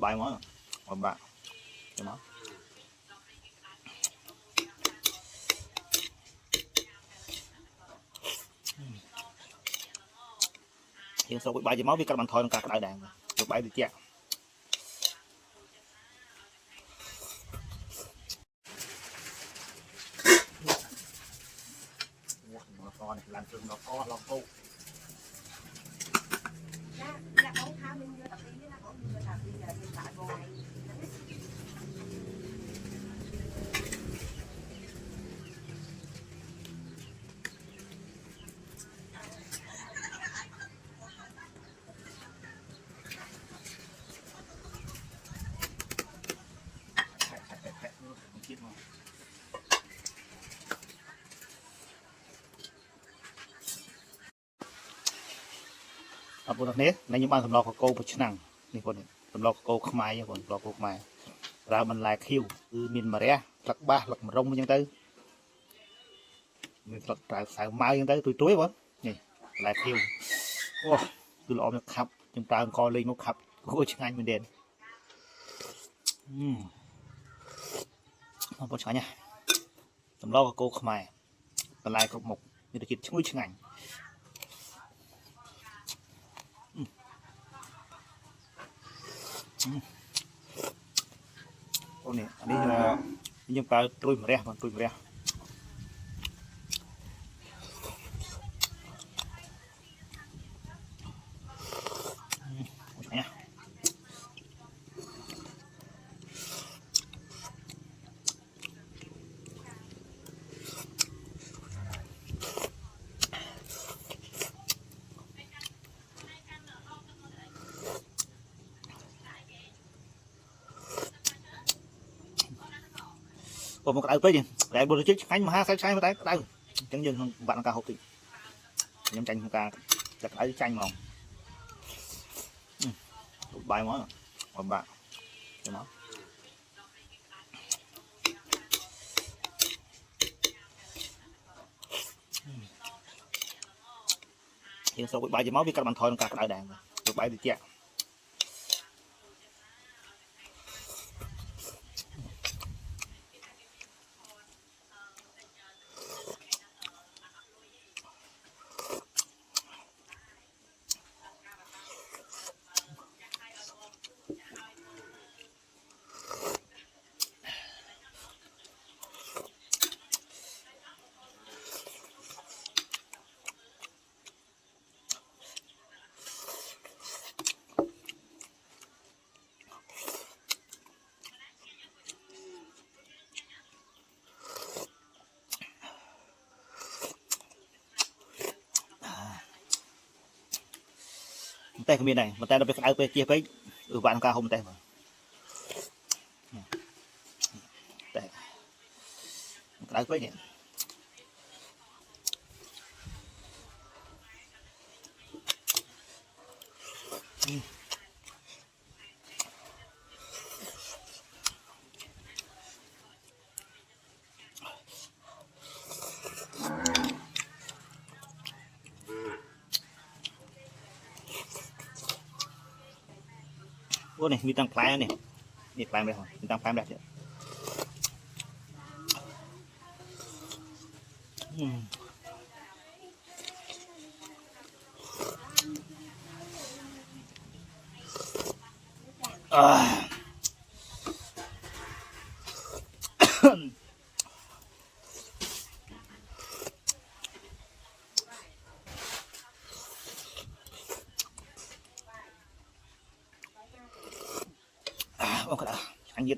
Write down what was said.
bài món còn bạn cái món hiện sau bài gì máu với các bạn thôi cả đại đàn được bài được chưa con này làm trường nó có lòng cô à, buồn nét này những bạn thầm lo của cô một chức năng này còn thầm lo của cô không ai còn lo cô không ai ra mình lại khiêu từ miền mà ra lật ba lật mà rong như tới mình lật trái phải mai như tới tôi chuối quá này lại khiêu từ lọ nó khắp chúng ta coi lên nó khắp cô chức năng mình đèn không có chó nha thầm lo của cô không ai còn lại có một như là chuyện chức năng con này đi là nhưng ta trôi mà ra còn trôi mà ra nha còn một cái tới gì để bữa trước anh mà ha sai mà tay đây chẳng dừng bạn ca hộp thì nhóm tranh ca chặt ấy tranh mỏng bài món còn bạn cái món hiện sau bài gì máu với các bạn thôi cả đại đàn được bài được chưa tay của mình này mà tay nó bị cái áo chia với bạn ca không tay mà tay cái với nhỉ này mi tăng phai này mi phai đây rồi mi tăng phai đẹp chưa ok đã anh biết